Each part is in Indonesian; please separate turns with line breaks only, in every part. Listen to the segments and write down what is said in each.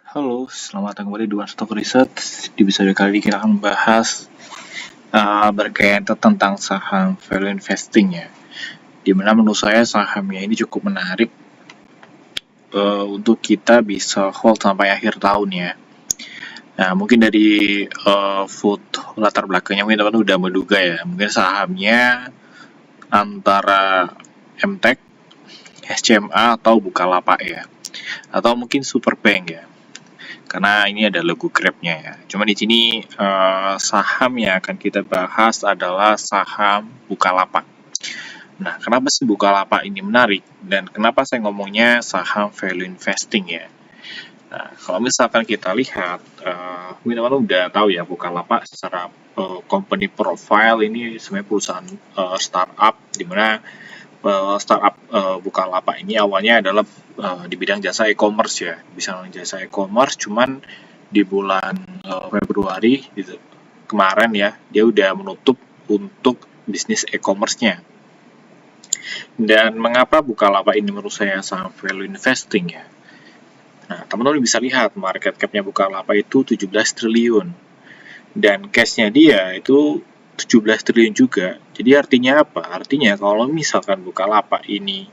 Halo, selamat datang kembali di One Stock Research. Di episode kali ini kita akan membahas berkaitan tentang saham value investing ya. Dimana menurut saya sahamnya ini cukup menarik untuk kita bisa hold sampai akhir tahun ya. Nah, mungkin dari food latar belakangnya mungkin teman-teman udah menduga ya. Mungkin sahamnya antara MTEK, SCMA atau Bukalapak ya. Atau mungkin Superbank ya. Karena ini ada logo Grab-nya ya. Cuma di sini saham yang akan kita bahas adalah saham Bukalapak. Nah, kenapa sih Bukalapak ini menarik dan kenapa saya ngomongnya saham value investing ya? Nah, kalau misalkan kita lihat, teman-teman udah tahu ya Bukalapak secara company profile ini sebenarnya perusahaan startup di mana startup Bukalapak ini awalnya adalah di bidang jasa e-commerce ya, bisa jasa e-commerce, cuman di bulan Februari gitu, kemarin ya, dia udah menutup untuk bisnis e-commerce-nya. Dan mengapa Bukalapak ini menurut saya sangat value investing ya? Nah, teman-teman bisa lihat market cap-nya Bukalapak itu 17 triliun. Dan cash-nya dia itu 17 triliun juga. Jadi artinya apa? Artinya kalau misalkan Bukalapak ini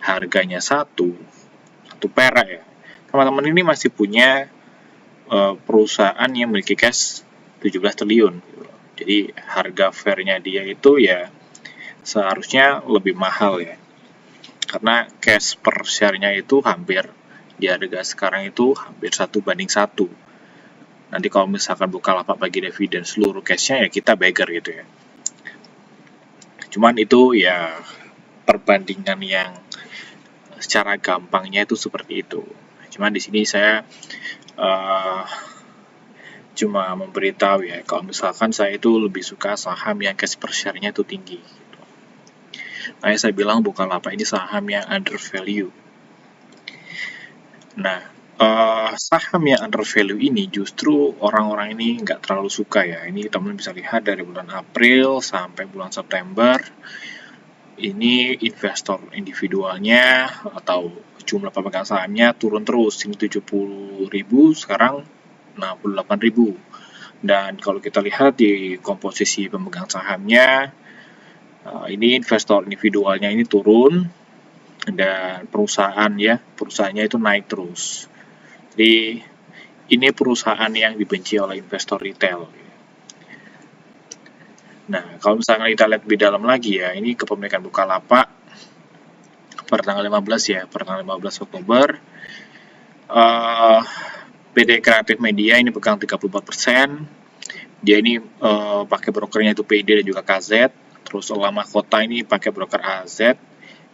harganya satu perak ya, teman-teman ini masih punya perusahaan yang memiliki cash 17 triliun. Jadi harga fairnya dia itu ya seharusnya lebih mahal ya. Karena cash per share-nya itu hampir di harga sekarang itu hampir 1:1. Nanti kalau misalkan Bukalapak bagi dividen seluruh cash-nya ya kita beggar gitu ya. Cuman itu ya perbandingan yang secara gampangnya itu seperti itu. Cuman di sini saya cuma memberitahu ya, kalau misalkan saya itu lebih suka saham yang cash per share-nya itu tinggi. Makanya saya bilang Bukalapak ini saham yang under value. Nah, saham yang under value ini justru orang-orang ini nggak terlalu suka ya. Ini teman-teman bisa lihat dari bulan April sampai bulan September. Ini investor individualnya atau jumlah pemegang sahamnya turun terus. Ini 70.000, sekarang 68.000. Dan kalau kita lihat di komposisi pemegang sahamnya, ini investor individualnya ini turun dan perusahaannya itu naik terus. Jadi ini perusahaan yang dibenci oleh investor retail. Nah, kalau misalnya kita lihat lebih dalam lagi ya, ini kepemilikan Bukalapak per tanggal 15 ya, per tanggal 15 Oktober. PT Kreatif Media ini pegang 34%. Dia ini pakai brokernya itu PD dan juga KZ. Terus Lama Kota ini pakai broker AZ,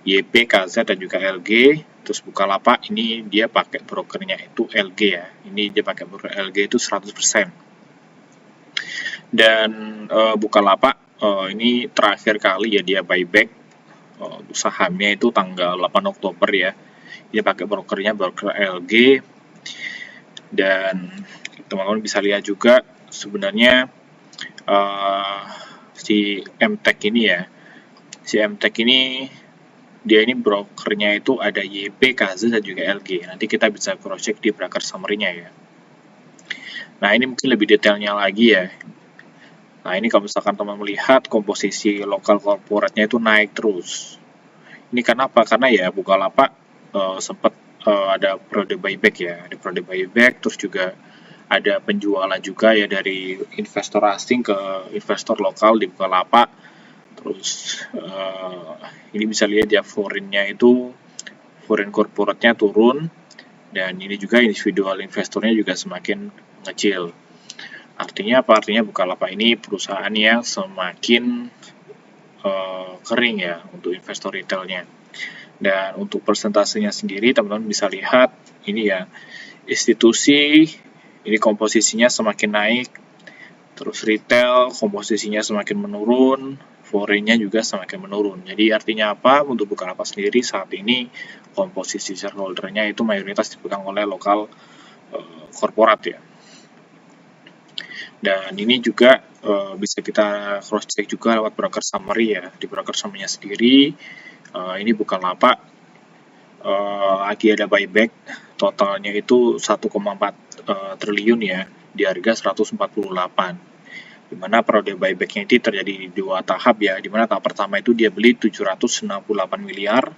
YP, KZ, dan juga LG. Terus Bukalapak ini dia pakai brokernya itu LG ya. Ini dia pakai broker LG itu 100%. Dan Bukalapak ini terakhir kali ya dia buyback sahamnya itu tanggal 8 Oktober ya. Dia pakai brokernya broker LG. Dan teman-teman bisa lihat juga sebenarnya si MTEK ini ya, si MTEK ini dia ini brokernya itu ada YP, KZ, dan juga LG. Nanti kita bisa cross check di broker summary-nya ya. Nah, ini mungkin lebih detailnya lagi ya. Nah, ini kalau misalkan teman melihat komposisi lokal corporate-nya itu naik terus. Ini kenapa? Karena ya Bukalapak sempat ada periode buyback ya, ada periode buyback, terus juga ada penjualan juga ya dari investor asing ke investor lokal di Bukalapak. Terus ini bisa lihat ya foreign-nya itu, foreign corporate-nya turun, dan ini juga individual investornya juga semakin kecil. Artinya apa? Artinya Bukalapak ini perusahaan yang semakin kering ya untuk investor retailnya. Dan untuk persentasenya sendiri teman-teman bisa lihat ini ya, institusi ini komposisinya semakin naik, terus retail komposisinya semakin menurun, foreign-nya juga semakin menurun. Jadi artinya apa? Untuk Bukalapak sendiri saat ini komposisi shareholder-nya itu mayoritas dipegang oleh lokal korporat ya. Dan ini juga bisa kita cross check juga lewat broker summary ya. Di broker summary-nya sendiri ini Bukalapak lagi ada buyback, totalnya itu 1,4 triliun ya, di harga 148. Dimana periode buybacknya itu terjadi di 2 tahap ya, dimana tahap pertama itu dia beli 768 miliar,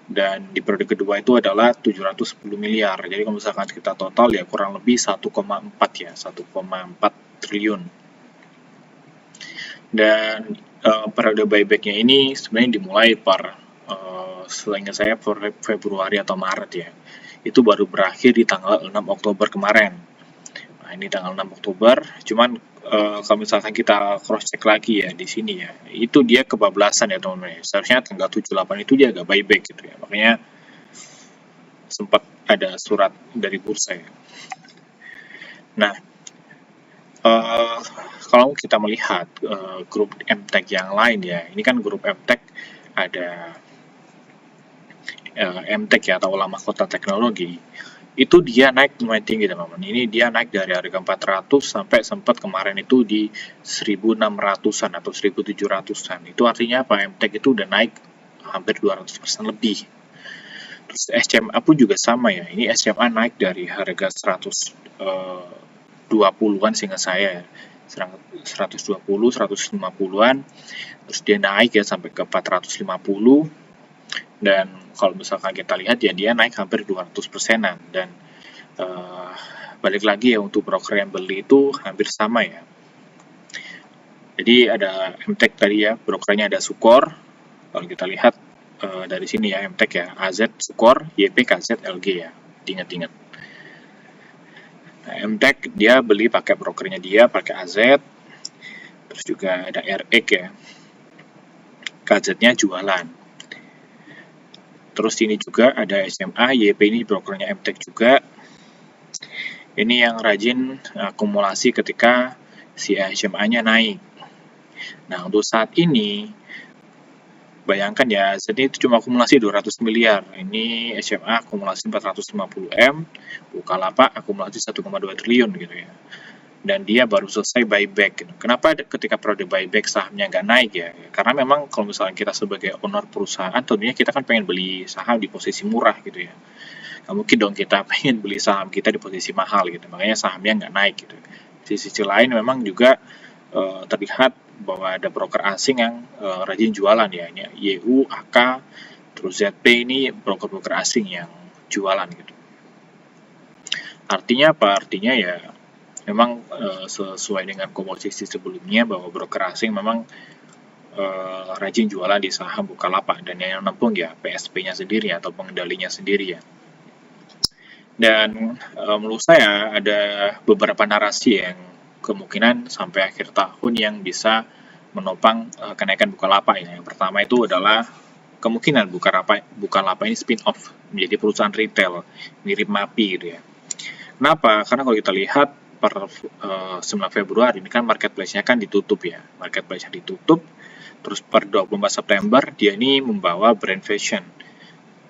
dan di periode kedua itu adalah 710 miliar. Jadi kalau misalkan kita total ya kurang lebih 1,4 ya, 1,4 triliun. Dan periode buybacknya ini sebenarnya dimulai seingat saya Februari atau Maret ya. Itu baru berakhir di tanggal 6 Oktober kemarin. Nah, ini tanggal 6 Oktober, cuman kalau misalkan kita cross check lagi ya di sini ya, itu dia kebablasan ya teman-teman. Seharusnya tanggal 78 itu dia agak buyback gitu ya. Makanya sempat ada surat dari bursa ya. Nah, kalau kita melihat grup MTech yang lain ya, ini kan grup MTech ada MTech ya, atau Olah Mahkota Teknologi, itu dia naik lumayan tinggi teman-teman. Ini dia naik dari harga 400 sampai sempat kemarin itu di 1600-an atau 1700-an. Itu artinya apa? MTech itu udah naik hampir 200% lebih. Terus SCMA pun juga sama ya. Ini SCMA naik dari harga 120-an sehingga saya 120, 150-an. Terus dia naik ya sampai ke 450. Dan kalau misalkan kita lihat ya dia naik hampir 200%-an, dan balik lagi ya untuk broker yang beli itu hampir sama ya. Jadi ada MTech tadi ya, brokernya ada Sukor. Kalau kita lihat dari sini ya, MTech ya, AZ, Sukor, YP, KZ, LG ya, diingat-ingat. Nah, MTech dia beli pakai brokernya dia, pakai AZ. Terus juga ada RX ya, KZ-nya jualan. Terus ini juga ada SMA, YP ini brokernya MTech juga. Ini yang rajin akumulasi ketika si SMA-nya naik. Nah, untuk saat ini, bayangkan ya, jadi itu cuma akumulasi 200 miliar. Ini SMA akumulasi 450M, Bukalapak akumulasi 1,2 triliun gitu ya. Dan dia baru selesai buyback gitu. Kenapa ketika periode buyback sahamnya nggak naik ya? Karena memang kalau misalnya kita sebagai owner perusahaan, tentunya kita kan pengen beli saham di posisi murah gitu ya. Nggak mungkin dong kita pengen beli saham kita di posisi mahal gitu. Makanya sahamnya nggak naik gitu. Di sisi lain memang juga terlihat bahwa ada broker asing yang rajin jualan ya. Ini YU, AK, terus ZP ini broker-broker asing yang jualan gitu. Artinya apa? Artinya ya memang sesuai dengan komposisi sebelumnya bahwa broker asing memang rajin jualan di saham Bukalapak, dan yang menampung ya PSP-nya sendiri atau pengendalinya sendiri ya. Dan menurut saya ada beberapa narasi yang kemungkinan sampai akhir tahun yang bisa menopang kenaikan Bukalapak ya. Yang pertama itu adalah kemungkinan Bukalapak ini spin-off menjadi perusahaan retail mirip MAPI gitu ya. Kenapa? Karena kalau kita lihat per 9 Februari ini kan marketplace-nya kan ditutup ya. Marketplace-nya ditutup, terus per 24 September dia ini membawa brand fashion.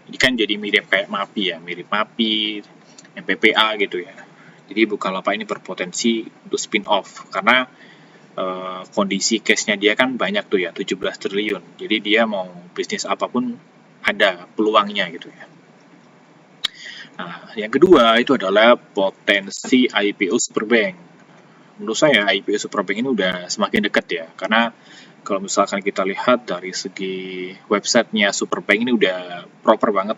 Ini kan jadi mirip kayak MAPI ya, mirip MAPI, MPPA gitu ya. Jadi Bukalapak ini berpotensi untuk spin-off karena kondisi case-nya dia kan banyak tuh ya, 17 triliun. Jadi dia mau bisnis apapun ada peluangnya gitu ya. Nah, yang kedua itu adalah potensi IPO Superbank. Menurut saya IPO Superbank ini udah semakin dekat ya, karena kalau misalkan kita lihat dari segi websitenya Superbank ini udah proper banget.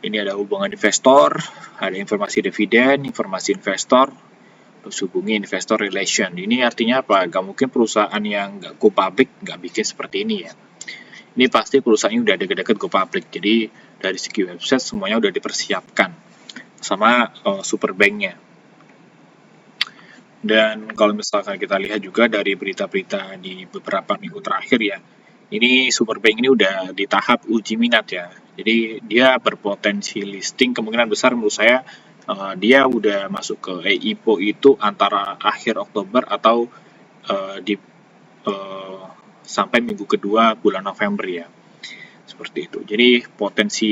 Ini ada hubungan investor, ada informasi dividen, informasi investor, terus hubungi investor relation. Ini artinya apa? Gak mungkin perusahaan yang gak go public gak bikin seperti ini ya. Ini pasti perusahaannya udah deket-deket go public, jadi dari segi website semuanya udah dipersiapkan sama Superbank-nya. Dan kalau misalkan kita lihat juga dari berita-berita di beberapa minggu terakhir ya, ini Superbank ini udah di tahap uji minat ya. Jadi dia berpotensi listing, kemungkinan besar menurut saya dia udah masuk ke EIPO itu antara akhir Oktober atau di sampai minggu kedua bulan November ya, seperti itu. Jadi potensi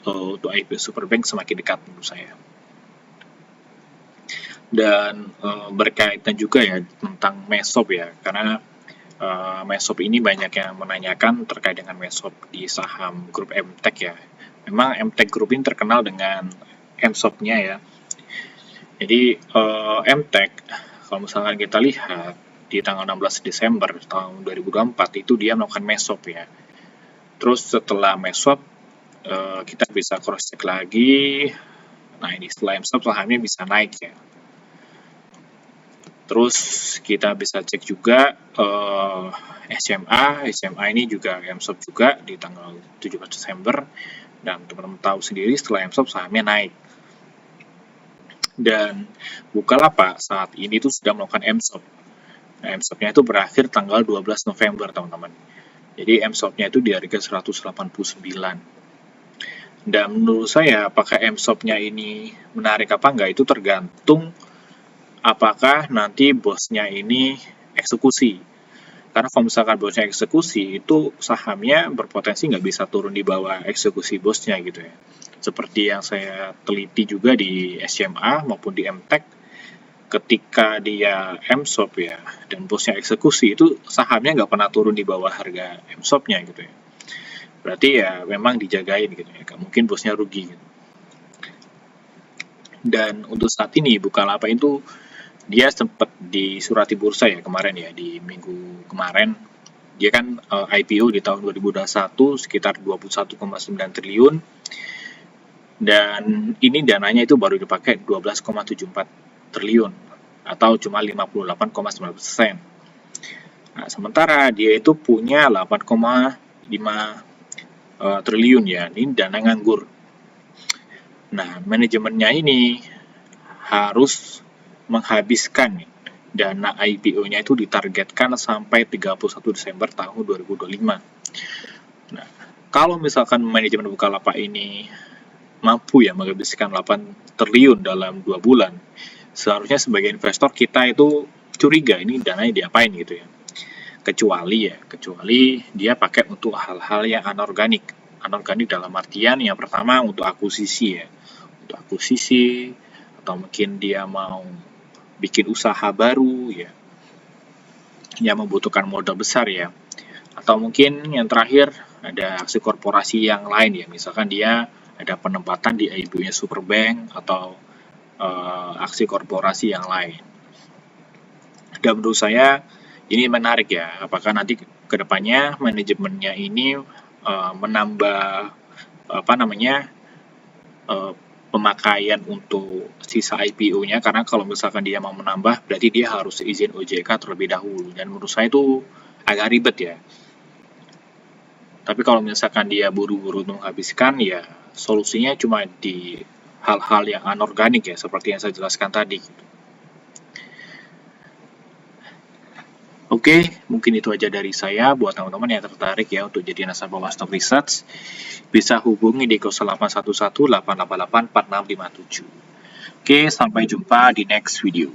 untuk IPO Superbank semakin dekat menurut saya. Dan berkaitan juga ya tentang MESOP ya, karena Mesop ini banyak yang menanyakan terkait dengan Mesop di saham grup MTech ya. Memang MTech Group ini terkenal dengan MSOP-nya ya. Jadi MTech, kalau misalkan kita lihat di tanggal 16 Desember tahun 2024 itu dia melakukan Mesop ya. Terus setelah Mesop kita bisa cross check lagi. Nah ini setelah Mesop sahamnya bisa naik ya. Terus kita bisa cek juga SMA ini juga MSOP juga di tanggal 17 Desember, dan teman-teman tahu sendiri setelah MSOP sahamnya naik. Dan Bukalapak saat ini tuh sudah melakukan MSOP. Nah, MSOP-nya itu berakhir tanggal 12 November teman-teman. Jadi MSOP-nya itu di harga 189. Dan menurut saya apakah MSOP-nya ini menarik apa enggak itu tergantung apakah nanti bosnya ini eksekusi. Karena kalau misalkan bosnya eksekusi, itu sahamnya berpotensi nggak bisa turun di bawah eksekusi bosnya gitu ya. Seperti yang saya teliti juga di SMA maupun di MTech, ketika dia MSOP ya, dan bosnya eksekusi, itu sahamnya nggak pernah turun di bawah harga MSOP-nya gitu ya. Berarti ya memang dijagain gitu ya, mungkin bosnya rugi gitu. Dan untuk saat ini Bukalapak itu dia sempat di surati bursa ya kemarin ya, di minggu kemarin. Dia kan IPO di tahun 2021 sekitar 21,9 triliun, dan ini dananya itu baru dipakai 12,74 triliun atau cuma 58,9%. Nah, sementara dia itu punya 8,5 triliun ya, ini dana nganggur. Nah, manajemennya ini harus menghabiskan dana IPO-nya itu ditargetkan sampai 31 Desember tahun 2025. Nah, kalau misalkan manajemen Bukalapak ini mampu ya menghabiskan 8 triliun dalam 2 bulan, seharusnya sebagai investor kita itu curiga ini dananya diapain gitu ya. Kecuali dia pakai untuk hal-hal yang anorganik. Anorganik dalam artian yang pertama untuk akuisisi ya. Untuk akuisisi, atau mungkin dia mau bikin usaha baru ya, yang membutuhkan modal besar ya, atau mungkin yang terakhir ada aksi korporasi yang lain ya, misalkan dia ada penempatan di IPO-nya Superbank atau aksi korporasi yang lain. Dan menurut saya ini menarik ya, apakah nanti kedepannya manajemennya ini menambah pemakaian untuk sisa IPO-nya, karena kalau misalkan dia mau menambah berarti dia harus izin OJK terlebih dahulu, dan menurut saya itu agak ribet ya. Tapi kalau misalkan dia buru-buru menghabiskan ya solusinya cuma di hal-hal yang anorganik ya, seperti yang saya jelaskan tadi. Oke, mungkin itu aja dari saya. Buat teman-teman yang tertarik ya untuk jadi nasabah One Stop Research, bisa hubungi di 0811 888 4657. Oke, sampai jumpa di next video.